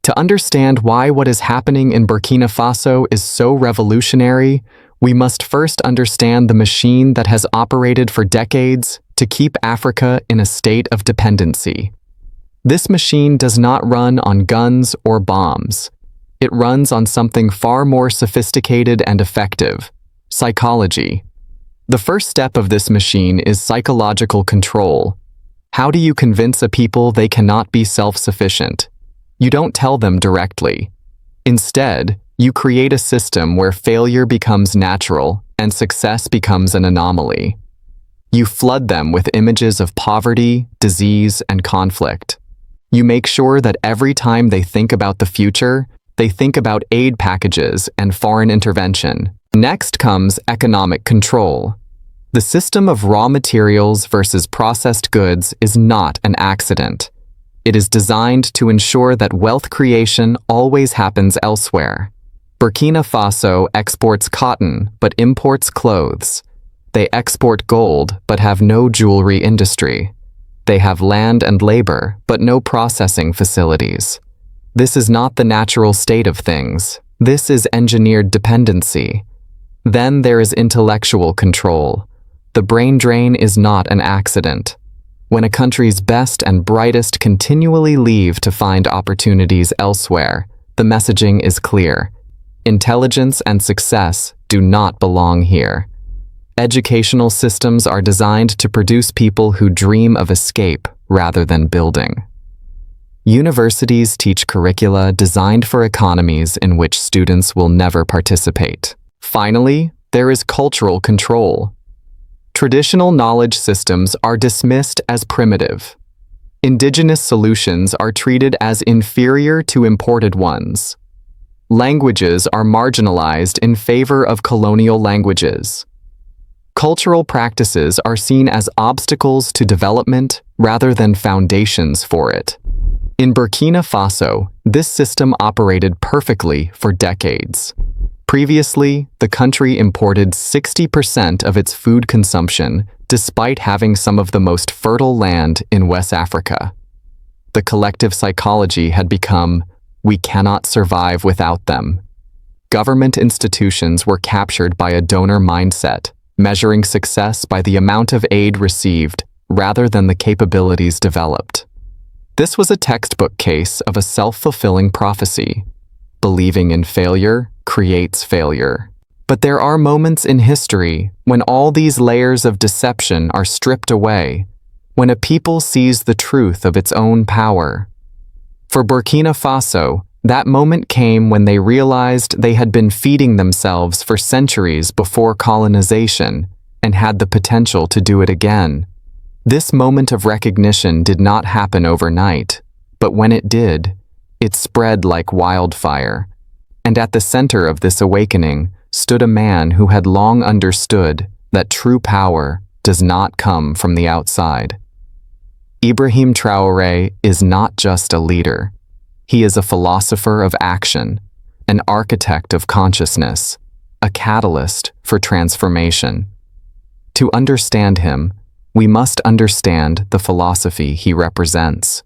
To understand why what is happening in Burkina Faso is so revolutionary, we must first understand the machine that has operated for decades to keep Africa in a state of dependency. This machine does not run on guns or bombs. It runs on something far more sophisticated and effective: psychology. The first step of this machine is psychological control. How do you convince a people they cannot be self-sufficient? You don't tell them directly. Instead, you create a system where failure becomes natural and success becomes an anomaly. You flood them with images of poverty, disease, and conflict. You make sure that every time they think about the future, they think about aid packages and foreign intervention. Next comes economic control. The system of raw materials versus processed goods is not an accident. It is designed to ensure that wealth creation always happens elsewhere. Burkina Faso exports cotton but imports clothes. They export gold but have no jewelry industry. They have land and labor but no processing facilities. This is not the natural state of things. This is engineered dependency. Then there is intellectual control. The brain drain is not an accident. When a country's best and brightest continually leave to find opportunities elsewhere, the messaging is clear. Intelligence and success do not belong here. Educational systems are designed to produce people who dream of escape rather than building. Universities teach curricula designed for economies in which students will never participate. Finally, there is cultural control. Traditional knowledge systems are dismissed as primitive. Indigenous solutions are treated as inferior to imported ones. Languages are marginalized in favor of colonial languages. Cultural practices are seen as obstacles to development rather than foundations for it. In Burkina Faso, this system operated perfectly for decades. Previously, the country imported 60% of its food consumption, despite having some of the most fertile land in West Africa. The collective psychology had become, "We cannot survive without them." Government institutions were captured by a donor mindset, measuring success by the amount of aid received rather than the capabilities developed. This was a textbook case of a self-fulfilling prophecy. Believing in failure creates failure. But there are moments in history when all these layers of deception are stripped away, when a people sees the truth of its own power. For Burkina Faso, that moment came when they realized they had been feeding themselves for centuries before colonization and had the potential to do it again. This moment of recognition did not happen overnight, but when it did, it spread like wildfire. And at the center of this awakening stood a man who had long understood that true power does not come from the outside. Ibrahim Traoré is not just a leader. He is a philosopher of action, an architect of consciousness, a catalyst for transformation. To understand him, we must understand the philosophy he represents.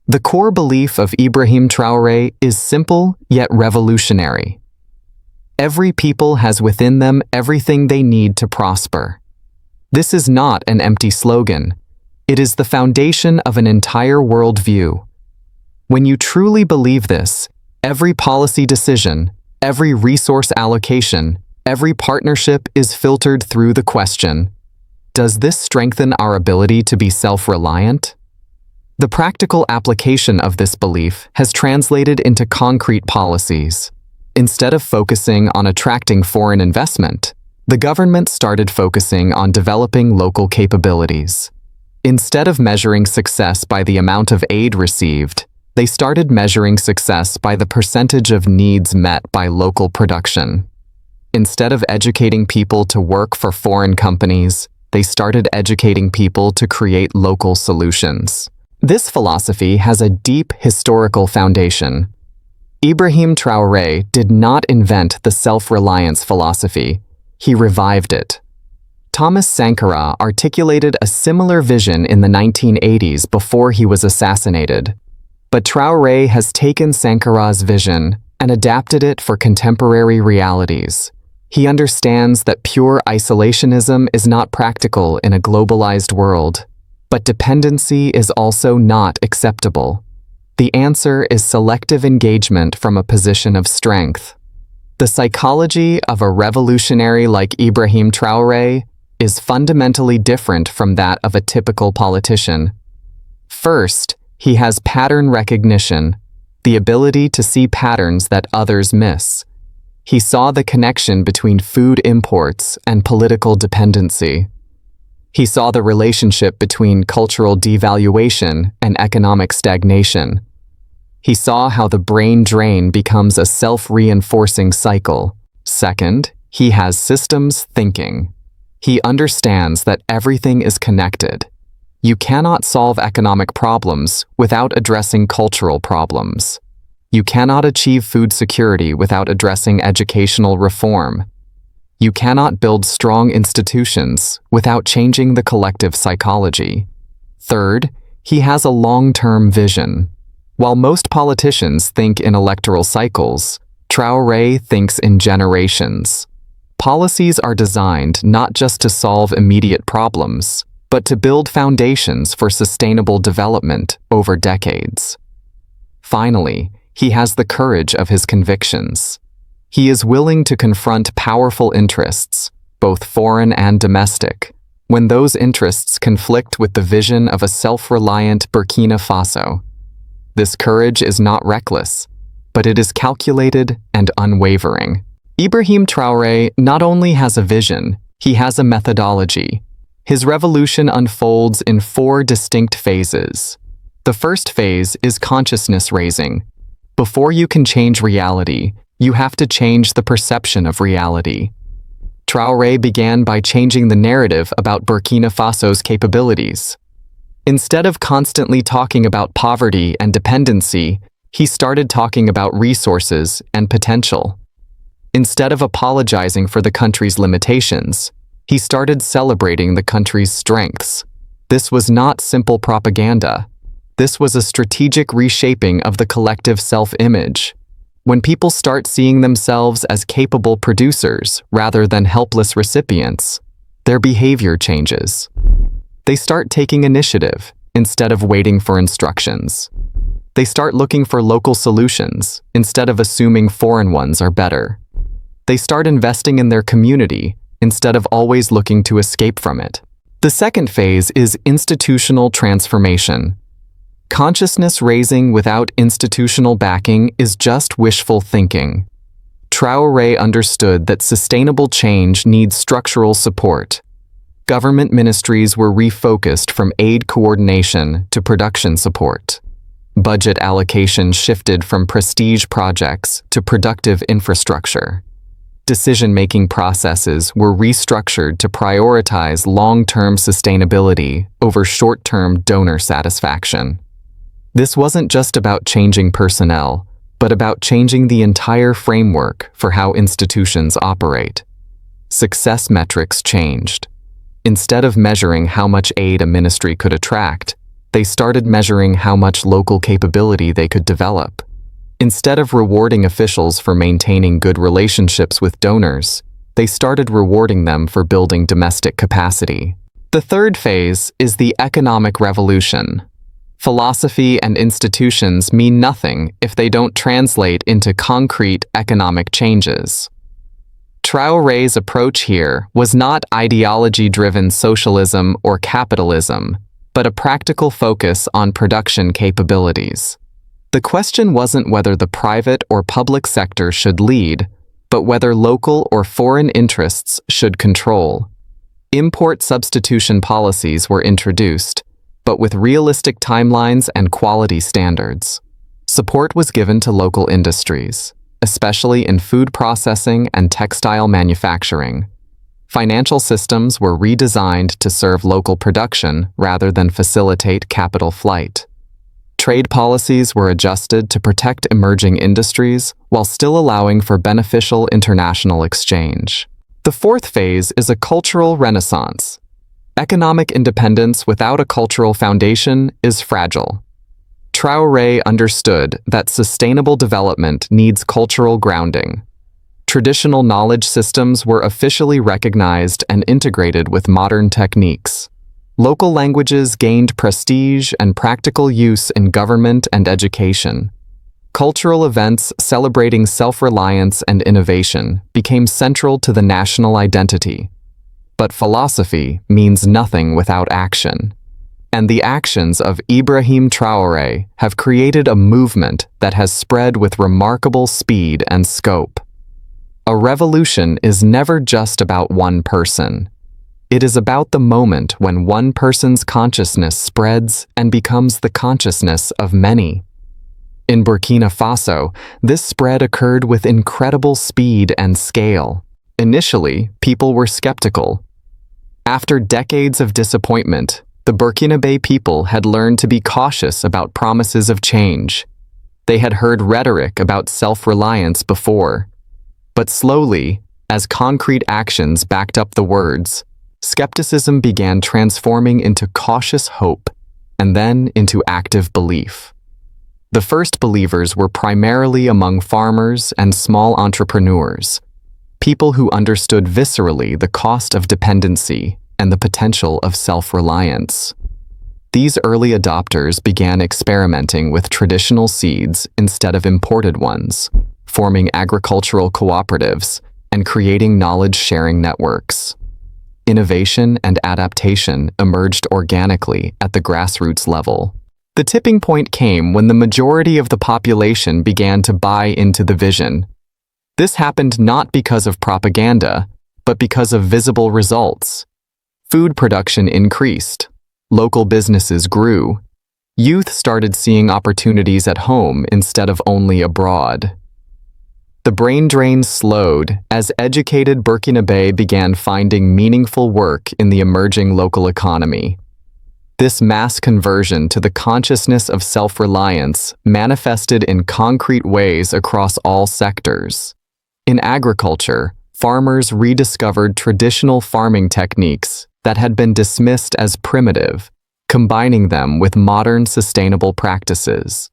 The core belief of Ibrahim Traoré is simple yet revolutionary. Every people has within them everything they need to prosper. This is not an empty slogan. It is the foundation of an entire worldview. When you truly believe this, every policy decision, every resource allocation, every partnership is filtered through the question, does this strengthen our ability to be self-reliant? The practical application of this belief has translated into concrete policies. Instead of focusing on attracting foreign investment, the government started focusing on developing local capabilities. Instead of measuring success by the amount of aid received, they started measuring success by the percentage of needs met by local production. Instead of educating people to work for foreign companies, they started educating people to create local solutions. This philosophy has a deep historical foundation. Ibrahim Traoré did not invent the self-reliance philosophy, he revived it. Thomas Sankara articulated a similar vision in the 1980s before he was assassinated. But Traoré has taken Sankara's vision and adapted it for contemporary realities. He understands that pure isolationism is not practical in a globalized world, but dependency is also not acceptable. The answer is selective engagement from a position of strength. The psychology of a revolutionary like Ibrahim Traoré is fundamentally different from that of a typical politician. First, he has pattern recognition, the ability to see patterns that others miss. He saw the connection between food imports and political dependency. He saw the relationship between cultural devaluation and economic stagnation. He saw how the brain drain becomes a self-reinforcing cycle. Second, he has systems thinking. He understands that everything is connected. You cannot solve economic problems without addressing cultural problems. You cannot achieve food security without addressing educational reform. You cannot build strong institutions without changing the collective psychology. Third, he has a long-term vision. While most politicians think in electoral cycles, Traoré thinks in generations. Policies are designed not just to solve immediate problems, but to build foundations for sustainable development over decades. Finally, he has the courage of his convictions. He is willing to confront powerful interests, both foreign and domestic, when those interests conflict with the vision of a self-reliant Burkina Faso. This courage is not reckless, but it is calculated and unwavering. Ibrahim Traoré not only has a vision, he has a methodology. His revolution unfolds in 4 distinct phases. The first phase is consciousness raising. Before you can change reality, you have to change the perception of reality. Traoré began by changing the narrative about Burkina Faso's capabilities. Instead of constantly talking about poverty and dependency, he started talking about resources and potential. Instead of apologizing for the country's limitations, he started celebrating the country's strengths. This was not simple propaganda. This was a strategic reshaping of the collective self-image. When people start seeing themselves as capable producers rather than helpless recipients, their behavior changes. They start taking initiative instead of waiting for instructions. They start looking for local solutions instead of assuming foreign ones are better. They start investing in their community instead of always looking to escape from it. The second phase is institutional transformation. Consciousness raising without institutional backing is just wishful thinking. Traoré understood that sustainable change needs structural support. Government ministries were refocused from aid coordination to production support. Budget allocation shifted from prestige projects to productive infrastructure. Decision-making processes were restructured to prioritize long-term sustainability over short-term donor satisfaction. This wasn't just about changing personnel, but about changing the entire framework for how institutions operate. Success metrics changed. Instead of measuring how much aid a ministry could attract, they started measuring how much local capability they could develop. Instead of rewarding officials for maintaining good relationships with donors, they started rewarding them for building domestic capacity. The third phase is the economic revolution. Philosophy and institutions mean nothing if they don't translate into concrete economic changes. Traoré's approach here was not ideology-driven socialism or capitalism, but a practical focus on production capabilities. The question wasn't whether the private or public sector should lead, but whether local or foreign interests should control. Import substitution policies were introduced, but with realistic timelines and quality standards. Support was given to local industries, especially in food processing and textile manufacturing. Financial systems were redesigned to serve local production rather than facilitate capital flight. Trade policies were adjusted to protect emerging industries while still allowing for beneficial international exchange. The fourth phase is a cultural renaissance. Economic independence without a cultural foundation is fragile. Traoré understood that sustainable development needs cultural grounding. Traditional knowledge systems were officially recognized and integrated with modern techniques. Local languages gained prestige and practical use in government and education. Cultural events celebrating self-reliance and innovation became central to the national identity. But philosophy means nothing without action. And the actions of Ibrahim Traoré have created a movement that has spread with remarkable speed and scope. A revolution is never just about one person. It is about the moment when one person's consciousness spreads and becomes the consciousness of many. In Burkina Faso, this spread occurred with incredible speed and scale. Initially, people were skeptical. After decades of disappointment, the Burkinabe people had learned to be cautious about promises of change. They had heard rhetoric about self-reliance before. But slowly, as concrete actions backed up the words, skepticism began transforming into cautious hope and then into active belief. The first believers were primarily among farmers and small entrepreneurs, people who understood viscerally the cost of dependency and the potential of self-reliance. These early adopters began experimenting with traditional seeds instead of imported ones, forming agricultural cooperatives and creating knowledge-sharing networks. Innovation and adaptation emerged organically at the grassroots level. The tipping point came when the majority of the population began to buy into the vision. This happened not because of propaganda, but because of visible results. Food production increased. Local businesses grew. Youth started seeing opportunities at home instead of only abroad. The brain drain slowed as educated Burkinabe began finding meaningful work in the emerging local economy. This mass conversion to the consciousness of self-reliance manifested in concrete ways across all sectors. In agriculture, farmers rediscovered traditional farming techniques that had been dismissed as primitive, combining them with modern sustainable practices.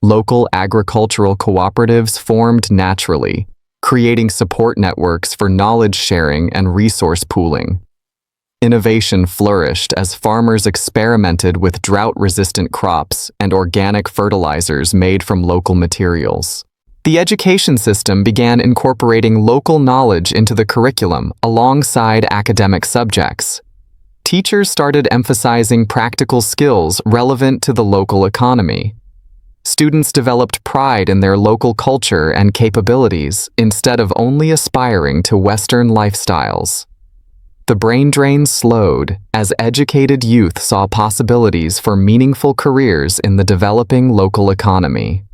Local agricultural cooperatives formed naturally, creating support networks for knowledge sharing and resource pooling. Innovation flourished as farmers experimented with drought-resistant crops and organic fertilizers made from local materials. The education system began incorporating local knowledge into the curriculum alongside academic subjects. Teachers started emphasizing practical skills relevant to the local economy. Students developed pride in their local culture and capabilities instead of only aspiring to Western lifestyles. The brain drain slowed as educated youth saw possibilities for meaningful careers in the developing local economy.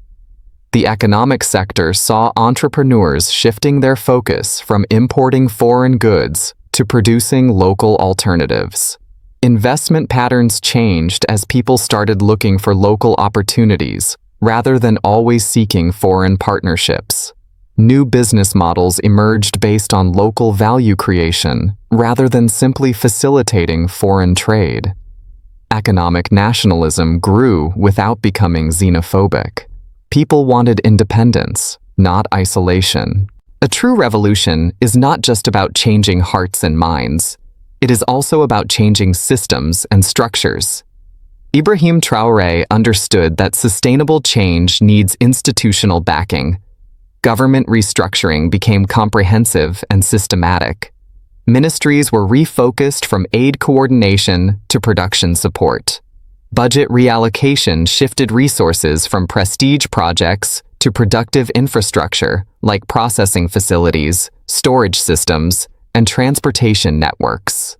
The economic sector saw entrepreneurs shifting their focus from importing foreign goods to producing local alternatives. Investment patterns changed as people started looking for local opportunities rather than always seeking foreign partnerships. New business models emerged based on local value creation rather than simply facilitating foreign trade. Economic nationalism grew without becoming xenophobic. People wanted independence, not isolation. A true revolution is not just about changing hearts and minds. It is also about changing systems and structures. Ibrahim Traoré understood that sustainable change needs institutional backing. Government restructuring became comprehensive and systematic. Ministries were refocused from aid coordination to production support. Budget reallocation shifted resources from prestige projects to productive infrastructure like processing facilities, storage systems, and transportation networks.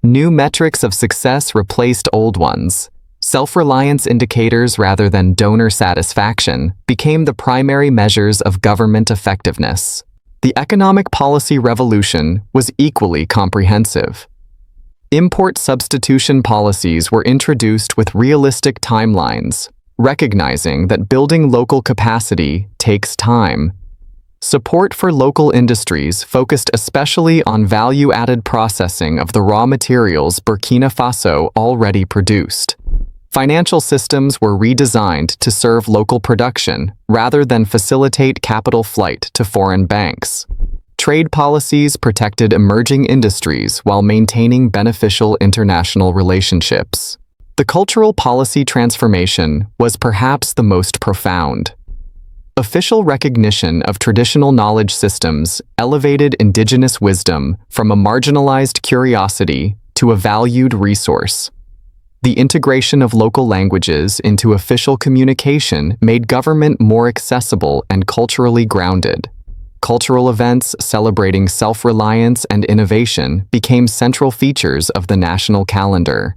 New metrics of success replaced old ones. Self-reliance indicators rather than donor satisfaction became the primary measures of government effectiveness. The economic policy revolution was equally comprehensive. Import substitution policies were introduced with realistic timelines, recognizing that building local capacity takes time. Support for local industries focused especially on value-added processing of the raw materials Burkina Faso already produced. Financial systems were redesigned to serve local production rather than facilitate capital flight to foreign banks. Trade policies protected emerging industries while maintaining beneficial international relationships. The cultural policy transformation was perhaps the most profound. Official recognition of traditional knowledge systems elevated indigenous wisdom from a marginalized curiosity to a valued resource. The integration of local languages into official communication made government more accessible and culturally grounded. Cultural events celebrating self-reliance and innovation became central features of the national calendar.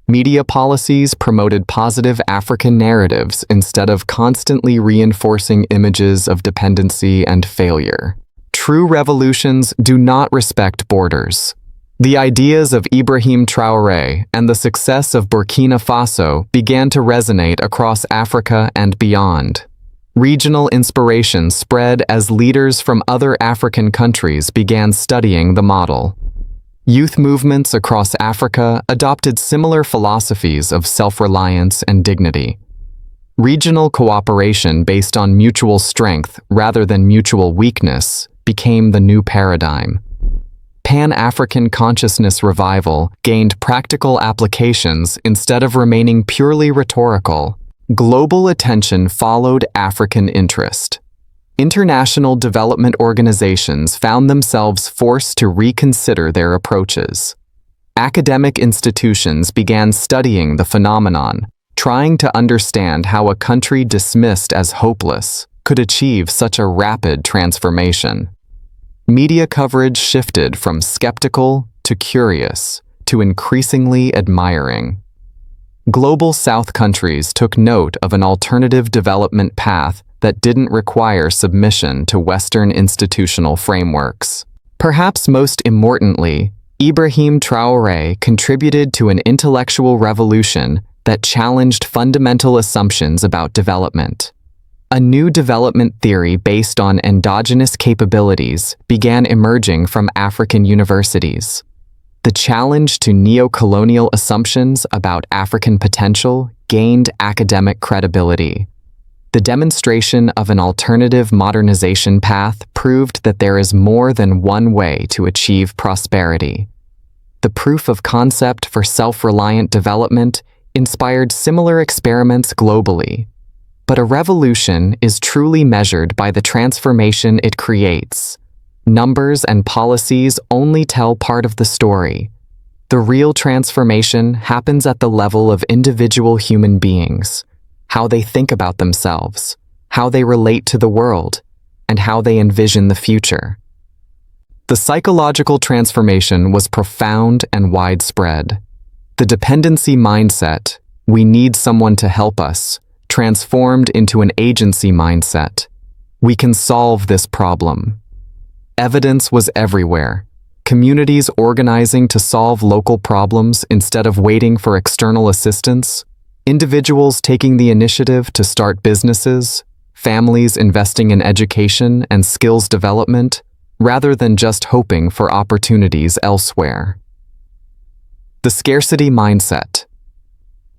Media policies promoted positive African narratives instead of constantly reinforcing images of dependency and failure. True revolutions do not respect borders. The ideas of Ibrahim Traoré and the success of Burkina Faso began to resonate across Africa and beyond. Regional inspiration spread as leaders from other African countries began studying the model. Youth movements across Africa adopted similar philosophies of self-reliance and dignity. Regional cooperation based on mutual strength rather than mutual weakness became the new paradigm. Pan-African consciousness revival gained practical applications instead of remaining purely rhetorical. Global attention followed African interest. International development organizations found themselves forced to reconsider their approaches. Academic institutions began studying the phenomenon, trying to understand how a country dismissed as hopeless could achieve such a rapid transformation. Media coverage shifted from skeptical to curious to increasingly admiring. Global South countries took note of an alternative development path that didn't require submission to Western institutional frameworks. Perhaps most importantly, Ibrahim Traoré contributed to an intellectual revolution that challenged fundamental assumptions about development. A new development theory based on endogenous capabilities began emerging from African universities. The challenge to neo-colonial assumptions about African potential gained academic credibility. The demonstration of an alternative modernization path proved that there is more than one way to achieve prosperity. The proof of concept for self-reliant development inspired similar experiments globally. But a revolution is truly measured by the transformation it creates. Numbers and policies only tell part of the story. The real transformation happens at the level of individual human beings. How they think about themselves, how they relate to the world, and how they envision the future. The psychological transformation was profound and widespread. The dependency mindset, we need someone to help us, transformed into an agency mindset. We can solve this problem. Evidence was everywhere. Communities organizing to solve local problems instead of waiting for external assistance. Individuals taking the initiative to start businesses, families investing in education and skills development, rather than just hoping for opportunities elsewhere. The scarcity mindset.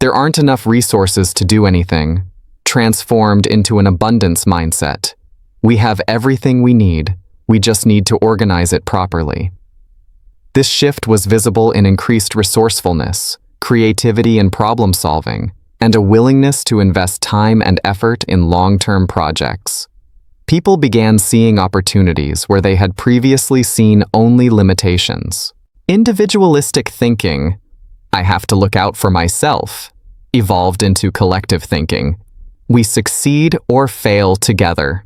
There aren't enough resources to do anything, transformed into an abundance mindset. We have everything we need, we just need to organize it properly. This shift was visible in increased resourcefulness, creativity and problem solving, and a willingness to invest time and effort in long-term projects. People began seeing opportunities where they had previously seen only limitations. Individualistic thinking, I have to look out for myself, evolved into collective thinking. We succeed or fail together.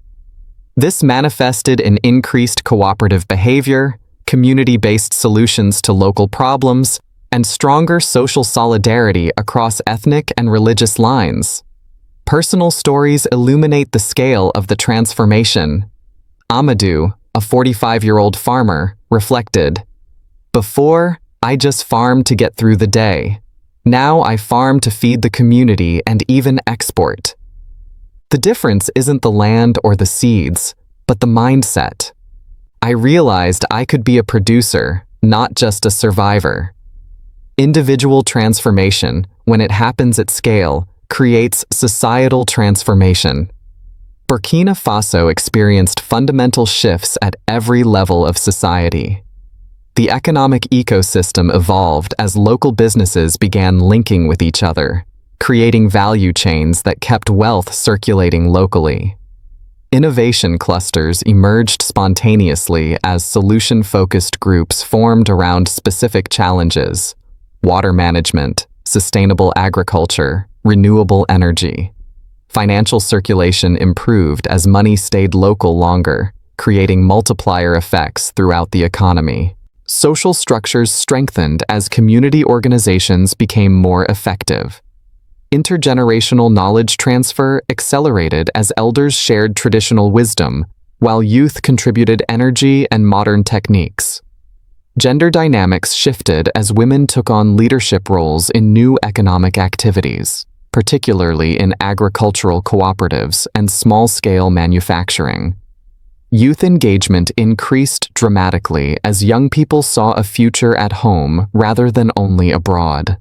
This manifested in increased cooperative behavior, community-based solutions to local problems, and stronger social solidarity across ethnic and religious lines. Personal stories illuminate the scale of the transformation. Amadou, a 45-year-old farmer, reflected, "Before, I just farmed to get through the day. Now I farm to feed the community and even export." The difference isn't the land or the seeds, but the mindset. I realized I could be a producer, not just a survivor. Individual transformation when it happens at scale, creates societal transformation. Burkina Faso experienced fundamental shifts at every level of society. The economic ecosystem evolved as local businesses began linking with each other, creating value chains that kept wealth circulating locally. Innovation clusters emerged spontaneously as solution-focused groups formed around specific challenges: water management, sustainable agriculture, renewable energy. Financial circulation improved as money stayed local longer, creating multiplier effects throughout the economy. Social structures strengthened as community organizations became more effective. Intergenerational knowledge transfer accelerated as elders shared traditional wisdom, while youth contributed energy and modern techniques. Gender dynamics shifted as women took on leadership roles in new economic activities, particularly in agricultural cooperatives and small-scale manufacturing. Youth engagement increased dramatically as young people saw a future at home rather than only abroad.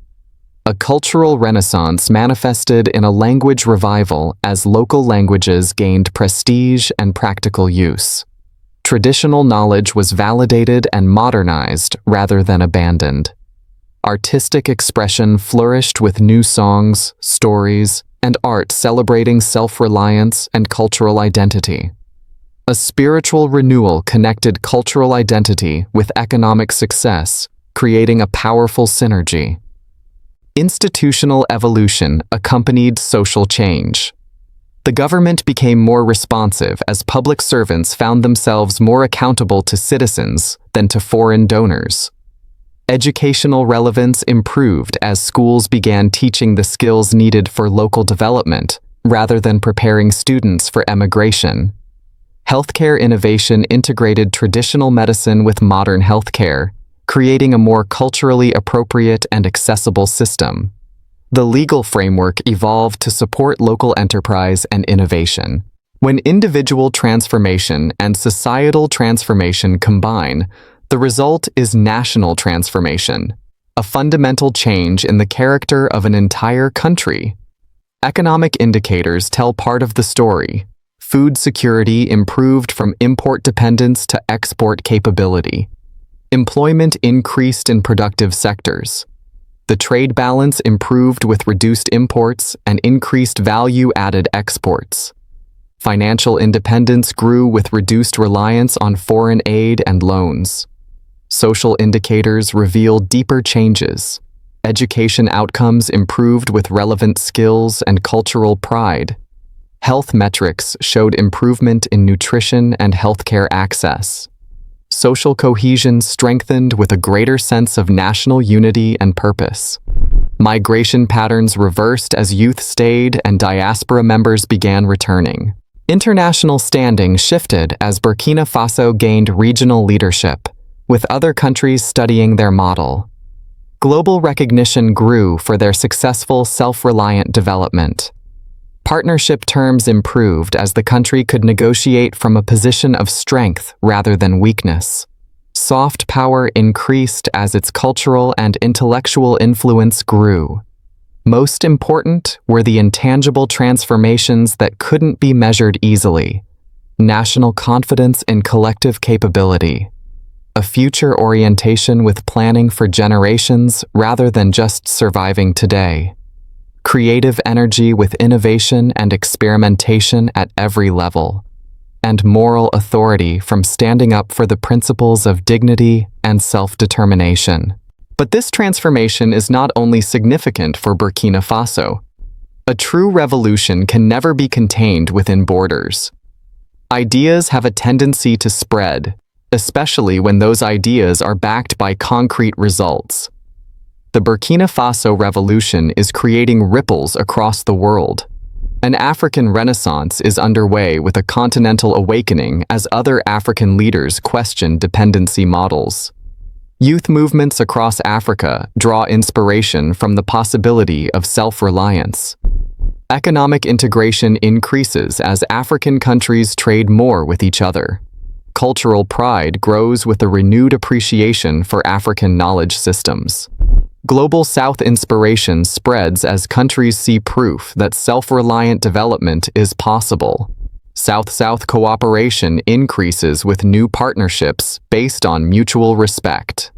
A cultural renaissance manifested in a language revival as local languages gained prestige and practical use. Traditional knowledge was validated and modernized rather than abandoned. Artistic expression flourished with new songs, stories, and art celebrating self-reliance and cultural identity. A spiritual renewal connected cultural identity with economic success, creating a powerful synergy. Institutional evolution accompanied social change. The government became more responsive as public servants found themselves more accountable to citizens than to foreign donors. Educational relevance improved as schools began teaching the skills needed for local development, rather than preparing students for emigration. Healthcare innovation integrated traditional medicine with modern healthcare, creating a more culturally appropriate and accessible system. The legal framework evolved to support local enterprise and innovation. When individual transformation and societal transformation combine, the result is national transformation, a fundamental change in the character of an entire country. Economic indicators tell part of the story. Food security improved from import dependence to export capability. Employment increased in productive sectors. The trade balance improved with reduced imports and increased value-added exports. Financial independence grew with reduced reliance on foreign aid and loans. Social indicators revealed deeper changes. Education outcomes improved with relevant skills and cultural pride. Health metrics showed improvement in nutrition and healthcare access. Social cohesion strengthened with a greater sense of national unity and purpose. Migration patterns reversed as youth stayed and diaspora members began returning. International standing shifted as Burkina Faso gained regional leadership, with other countries studying their model. Global recognition grew for their successful self-reliant development. Partnership terms improved as the country could negotiate from a position of strength rather than weakness. Soft power increased as its cultural and intellectual influence grew. Most important were the intangible transformations that couldn't be measured easily: national confidence in collective capability, a future orientation with planning for generations rather than just surviving today, creative energy with innovation and experimentation at every level, and moral authority from standing up for the principles of dignity and self-determination. But this transformation is not only significant for Burkina Faso. A true revolution can never be contained within borders. Ideas have a tendency to spread, especially when those ideas are backed by concrete results. The Burkina Faso revolution is creating ripples across the world. An African renaissance is underway with a continental awakening as other African leaders question dependency models. Youth movements across Africa draw inspiration from the possibility of self-reliance. Economic integration increases as African countries trade more with each other. Cultural pride grows with a renewed appreciation for African knowledge systems. Global South inspiration spreads as countries see proof that self-reliant development is possible. South-South cooperation increases with new partnerships based on mutual respect.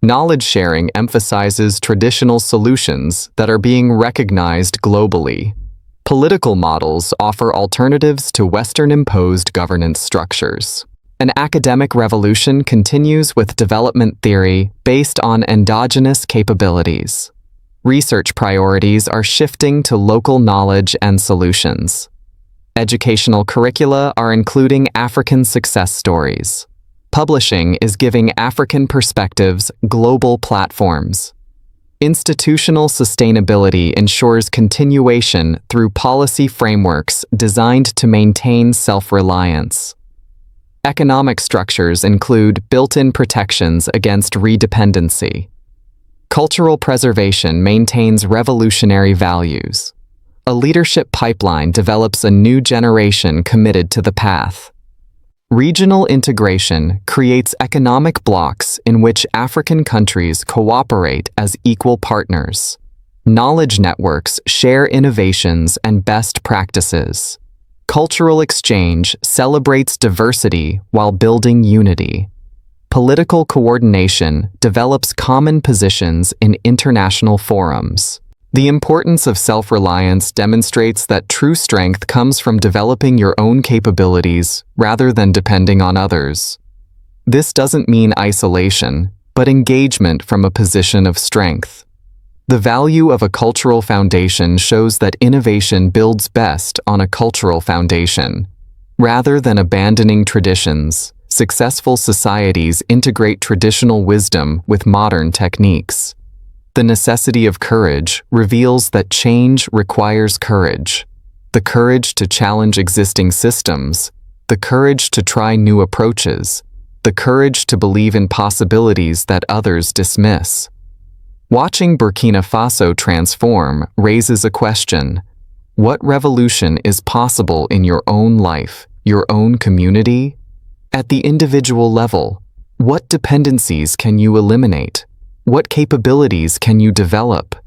Knowledge sharing emphasizes traditional solutions that are being recognized globally. Political models offer alternatives to Western-imposed governance structures. An academic revolution continues with development theory based on endogenous capabilities. Research priorities are shifting to local knowledge and solutions. Educational curricula are including African success stories. Publishing is giving African perspectives global platforms. Institutional sustainability ensures continuation through policy frameworks designed to maintain self-reliance. Economic structures include built-in protections against redependency. Cultural preservation maintains revolutionary values. A leadership pipeline develops a new generation committed to the path. Regional integration creates economic blocks in which African countries cooperate as equal partners. Knowledge networks share innovations and best practices. Cultural exchange celebrates diversity while building unity. Political coordination develops common positions in international forums. The importance of self-reliance demonstrates that true strength comes from developing your own capabilities rather than depending on others. This doesn't mean isolation, but engagement from a position of strength. The value of a cultural foundation shows that innovation builds best on a cultural foundation. Rather than abandoning traditions, successful societies integrate traditional wisdom with modern techniques. The necessity of courage reveals that change requires courage. The courage to challenge existing systems, the courage to try new approaches, the courage to believe in possibilities that others dismiss. Watching Burkina Faso transform raises a question. What revolution is possible in your own life, your own community? At the individual level, what dependencies can you eliminate? What capabilities can you develop?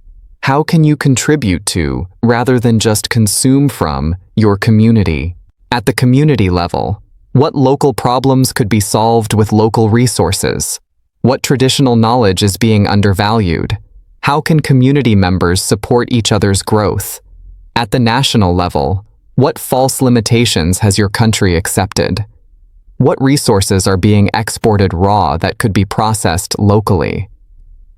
How can you contribute to, rather than just consume from, your community? At the community level, what local problems could be solved with local resources? What traditional knowledge is being undervalued? How can community members support each other's growth? At the national level, what false limitations has your country accepted? What resources are being exported raw that could be processed locally?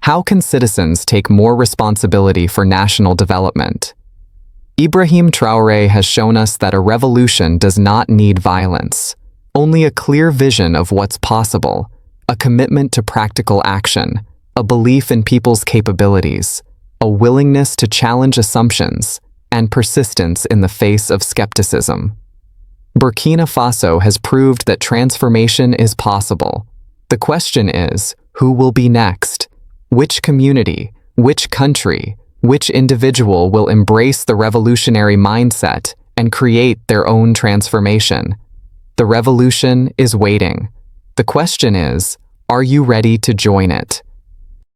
How can citizens take more responsibility for national development? Ibrahim Traoré has shown us that a revolution does not need violence, only a clear vision of what's possible, a commitment to practical action, a belief in people's capabilities, a willingness to challenge assumptions, and persistence in the face of skepticism. Burkina Faso has proved that transformation is possible. The question is, who will be next? Which community, which country, which individual will embrace the revolutionary mindset and create their own transformation? The revolution is waiting. The question is, are you ready to join it?